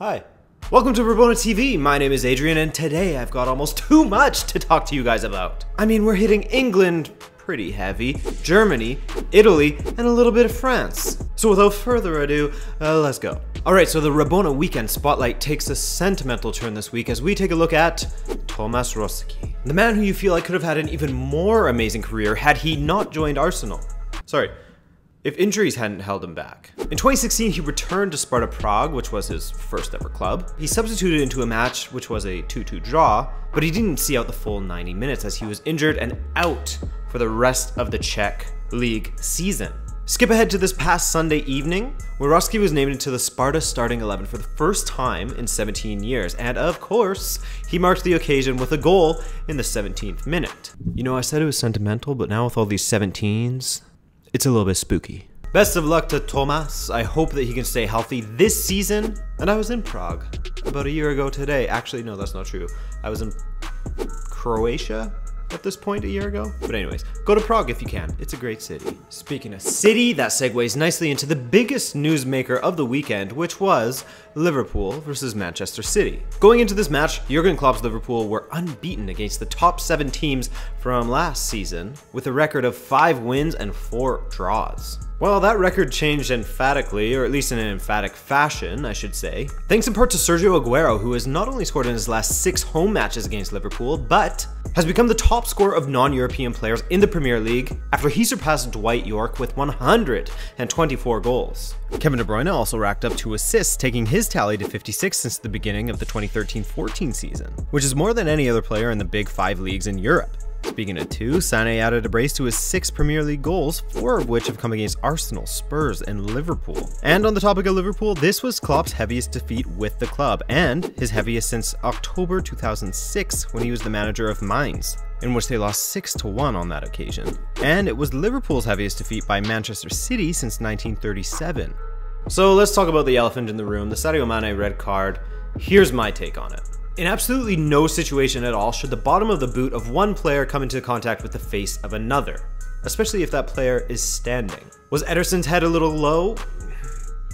Hi. Welcome to Rabona TV. My name is Adrian, and today I've got almost too much to talk to you guys about. I mean, we're hitting England pretty heavy, Germany, Italy, and a little bit of France. So without further ado, let's go. Alright, so the Rabona weekend spotlight takes a sentimental turn this week as we take a look at Tomas Rosicky, the man who you feel like could have had an even more amazing career had he not joined Arsenal. Sorry, if injuries hadn't held him back. In 2016, he returned to Sparta Prague, which was his first ever club. He substituted into a match which was a 2-2 draw, but he didn't see out the full 90 minutes as he was injured and out for the rest of the Czech League season. Skip ahead to this past Sunday evening, where Rosicky was named into the Sparta starting 11 for the first time in 17 years, and of course, he marked the occasion with a goal in the 17th minute. You know, I said it was sentimental, but now with all these 17s, it's a little bit spooky. Best of luck to Tomas. I hope that he can stay healthy this season. And I was in Prague about a year ago today. Actually, no, that's not true. I was in Croatia at this point a year ago. But anyways, go to Prague if you can. It's a great city. Speaking of city, that segues nicely into the biggest newsmaker of the weekend, which was Liverpool versus Manchester City. Going into this match, Jurgen Klopp's Liverpool were unbeaten against the top 7 teams from last season, with a record of 5 wins and 4 draws. Well, that record changed emphatically, or at least in an emphatic fashion, I should say, thanks in part to Sergio Aguero, who has not only scored in his last 6 home matches against Liverpool, but has become the top scorer of non-European players in the Premier League after he surpassed Dwight York with 124 goals. Kevin De Bruyne also racked up 2 assists, taking his tally to 56 since the beginning of the 2013-14 season, which is more than any other player in the big 5 leagues in Europe. Speaking of 2, Sane added a brace to his 6 Premier League goals, 4 of which have come against Arsenal, Spurs, and Liverpool. And on the topic of Liverpool, this was Klopp's heaviest defeat with the club, and his heaviest since October 2006 when he was the manager of Mainz, in which they lost 6-1 on that occasion. And it was Liverpool's heaviest defeat by Manchester City since 1937. So let's talk about the elephant in the room, the Sadio Mané red card. Here's my take on it. In absolutely no situation at all should the bottom of the boot of one player come into contact with the face of another, especially if that player is standing. Was Ederson's head a little low?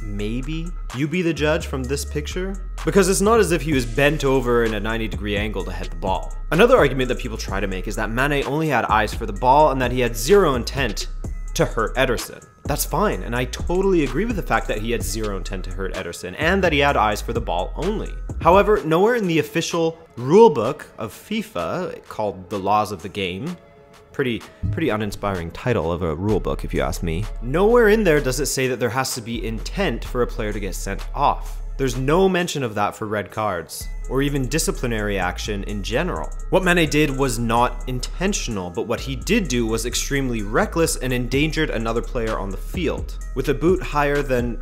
Maybe. You be the judge from this picture? Because it's not as if he was bent over in a 90-degree angle to head the ball. Another argument that people try to make is that Mané only had eyes for the ball and that he had zero intent to hurt Ederson. That's fine, and I totally agree with the fact that he had zero intent to hurt Ederson and that he had eyes for the ball only. However, nowhere in the official rulebook of FIFA, called the Laws of the Game, pretty uninspiring title of a rulebook if you ask me, nowhere in there does it say that there has to be intent for a player to get sent off. There's no mention of that for red cards, or even disciplinary action in general. What Mané did was not intentional, but what he did do was extremely reckless and endangered another player on the field, with a boot higher than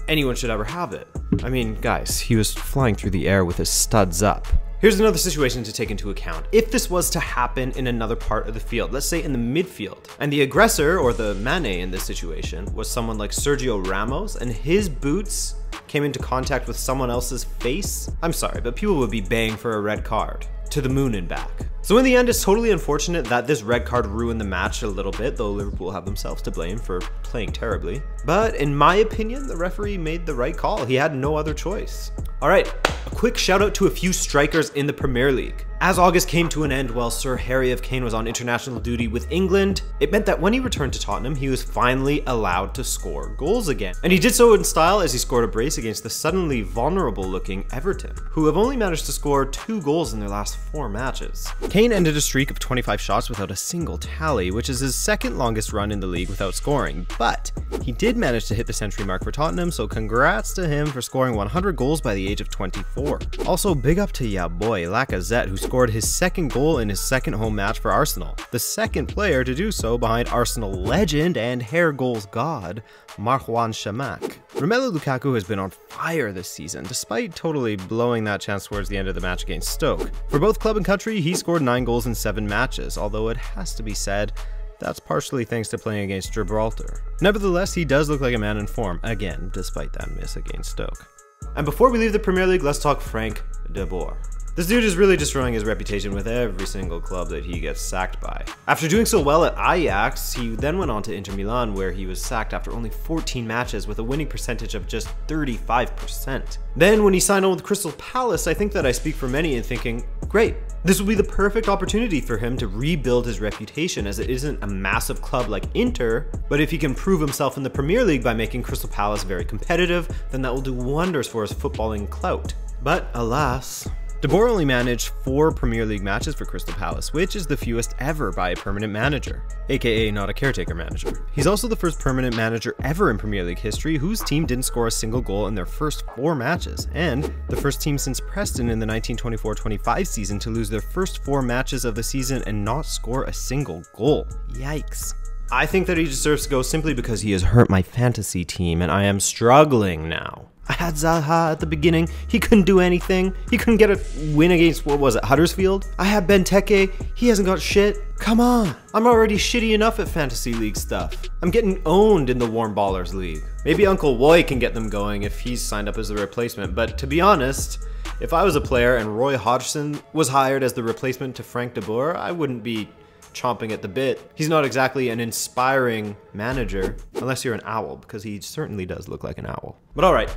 anyone should ever have it. I mean, guys, he was flying through the air with his studs up. Here's another situation to take into account. If this was to happen in another part of the field, let's say in the midfield, and the aggressor, or the Mané in this situation, was someone like Sergio Ramos, and his boots came into contact with someone else's face, I'm sorry, but people would be baying for a red card. To the moon and back. So in the end, it's totally unfortunate that this red card ruined the match a little bit, though Liverpool have themselves to blame for playing terribly. But in my opinion, the referee made the right call. He had no other choice. Alright, a quick shout out to a few strikers in the Premier League. As August came to an end while Sir Harry of Kane was on international duty with England, it meant that when he returned to Tottenham, he was finally allowed to score goals again. And he did so in style as he scored a brace against the suddenly vulnerable looking Everton, who have only managed to score 2 goals in their last 4 matches. Kane ended a streak of 25 shots without a single tally, which is his 2nd longest run in the league without scoring, but he did manage to hit the century mark for Tottenham, so congrats to him for scoring 100 goals by the age of 24. Also, big up to ya boy Lacazette, who scored his 2nd goal in his 2nd home match for Arsenal, the 2nd player to do so behind Arsenal legend and hair goals god, Marwan Shamak. Romelu Lukaku has been on fire this season, despite totally blowing that chance towards the end of the match against Stoke. For both club and country, he scored 9 goals in 7 matches, although it has to be said, that's partially thanks to playing against Gibraltar. Nevertheless, he does look like a man in form, again, despite that miss against Stoke. And before we leave the Premier League, let's talk Frank de Boer. This dude is really destroying his reputation with every single club that he gets sacked by. After doing so well at Ajax, he then went on to Inter Milan, where he was sacked after only 14 matches with a winning percentage of just 35%. Then when he signed on with Crystal Palace, I think that I speak for many in thinking, great, this will be the perfect opportunity for him to rebuild his reputation, as it isn't a massive club like Inter, but if he can prove himself in the Premier League by making Crystal Palace very competitive, then that will do wonders for his footballing clout. But alas, De Boer only managed 4 Premier League matches for Crystal Palace, which is the fewest ever by a permanent manager, aka not a caretaker manager. He's also the first permanent manager ever in Premier League history whose team didn't score a single goal in their first 4 matches, and the first team since Preston in the 1924-25 season to lose their first 4 matches of the season and not score a single goal. Yikes. I think that he deserves to go simply because he has hurt my fantasy team and I am struggling now. I had Zaha at the beginning, he couldn't do anything. He couldn't get a win against, what was it, Huddersfield? I had Benteke, he hasn't got shit. Come on, I'm already shitty enough at fantasy league stuff. I'm getting owned in the Warm Ballers League. Maybe Uncle Roy can get them going if he's signed up as the replacement, but to be honest, if I was a player and Roy Hodgson was hired as the replacement to Frank de Boer, I wouldn't be chomping at the bit. He's not exactly an inspiring manager, unless you're an owl, because he certainly does look like an owl. But alright,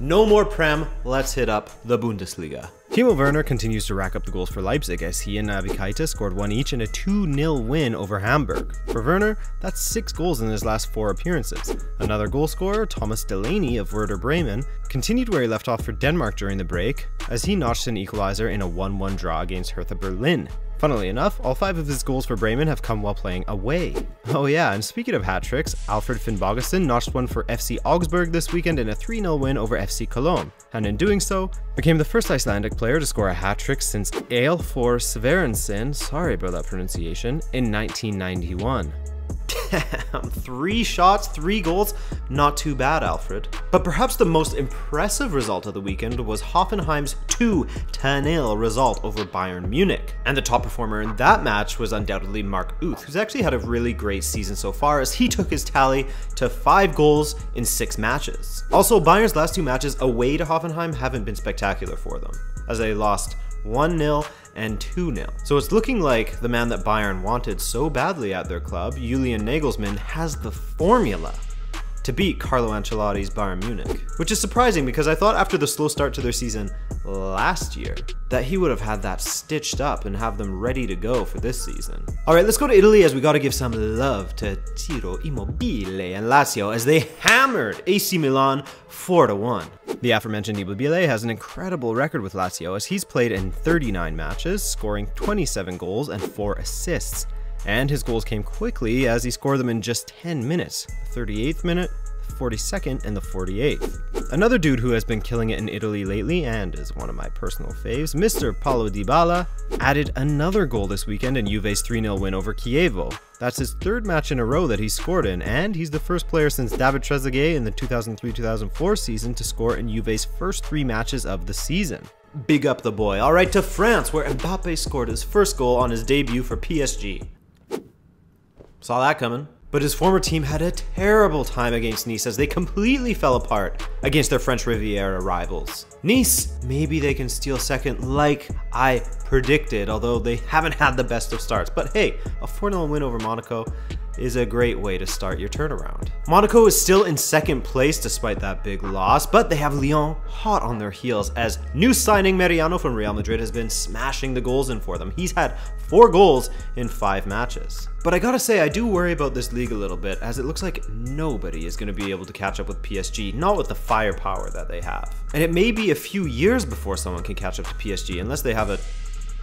no more Prem, let's hit up the Bundesliga. Timo Werner continues to rack up the goals for Leipzig as he and Naby Keita scored 1 each in a 2-0 win over Hamburg. For Werner, that's 6 goals in his last 4 appearances. Another goal scorer, Thomas Delaney of Werder Bremen, continued where he left off for Denmark during the break, as he notched an equalizer in a 1-1 draw against Hertha Berlin. Funnily enough, all 5 of his goals for Bremen have come while playing away. Oh yeah, and speaking of hat tricks, Alfred Finnbogason notched one for FC Augsburg this weekend in a 3-0 win over FC Cologne, and in doing so, became the first Icelandic player to score a hat trick since Eyjolfur Sverrisson, sorry about that pronunciation, in 1991. Damn, 3 shots, 3 goals, not too bad, Alfred. But perhaps the most impressive result of the weekend was Hoffenheim's 2-0 result over Bayern Munich. And the top performer in that match was undoubtedly Mark Uth, who's actually had a really great season so far as he took his tally to 5 goals in 6 matches. Also, Bayern's last 2 matches away to Hoffenheim haven't been spectacular for them, as they lost 1-0 and 2-0. So it's looking like the man that Bayern wanted so badly at their club, Julian Nagelsmann, has the formula to beat Carlo Ancelotti's Bayern Munich. Which is surprising because I thought after the slow start to their season last year that he would have had that stitched up and have them ready to go for this season. Alright, let's go to Italy as we gotta give some love to Ciro Immobile and Lazio as they hammered AC Milan 4-1. The aforementioned Immobile has an incredible record with Lazio as he's played in 39 matches, scoring 27 goals and 4 assists. And his goals came quickly as he scored them in just 10 minutes, the 38th minute, the 42nd, and the 48th. Another dude who has been killing it in Italy lately, and is one of my personal faves, Mr. Paulo Dybala, added another goal this weekend in Juve's 3-0 win over Chievo. That's his 3rd match in a row that he's scored in, and he's the first player since David Trezeguet in the 2003-2004 season to score in Juve's first 3 matches of the season. Big up the boy. Alright, to France, where Mbappé scored his first goal on his debut for PSG. Saw that coming. But his former team had a terrible time against Nice as they completely fell apart against their French Riviera rivals. Nice, maybe they can steal second like I predicted, although they haven't had the best of starts. But hey, a 4-0 win over Monaco is a great way to start your turnaround. Monaco is still in 2nd place despite that big loss, but they have Lyon hot on their heels as new signing Mariano from Real Madrid has been smashing the goals in for them. He's had 4 goals in 5 matches. But I gotta say, I do worry about this league a little bit as it looks like nobody is gonna be able to catch up with PSG, not with the firepower that they have. And it may be a few years before someone can catch up to PSG unless they have a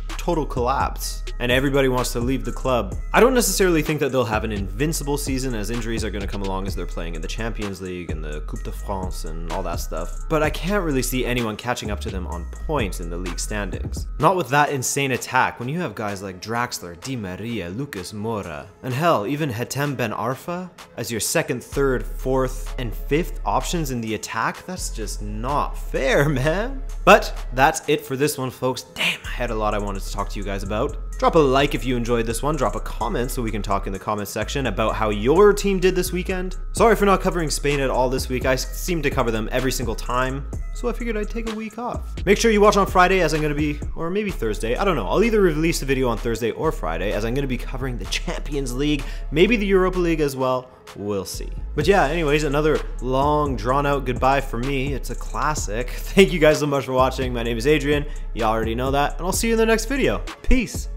total collapse and everybody wants to leave the club. I don't necessarily think that they'll have an invincible season as injuries are going to come along as they're playing in the Champions League and the Coupe de France and all that stuff, but I can't really see anyone catching up to them on points in the league standings. Not with that insane attack when you have guys like Draxler, Di Maria, Lucas Moura, and hell, even Hatem Ben Arfa as your 2nd, 3rd, 4th, and 5th options in the attack. That's just not fair, man. But that's it for this one, folks. Damn, I had a lot I wanted to talk to you guys about. Drop a like if you enjoyed this one, drop a comment so we can talk in the comment section about how your team did this weekend. Sorry for not covering Spain at all this week, I seem to cover them every single time, so I figured I'd take a week off. Make sure you watch on Friday as I'm going to be, or maybe Thursday, I don't know, I'll either release the video on Thursday or Friday as I'm going to be covering the Champions League, maybe the Europa League as well, we'll see. But yeah, anyways, another long drawn out goodbye for me, it's a classic. Thank you guys so much for watching, my name is Adrian, you already know that, and I'll see you in the next video. Peace!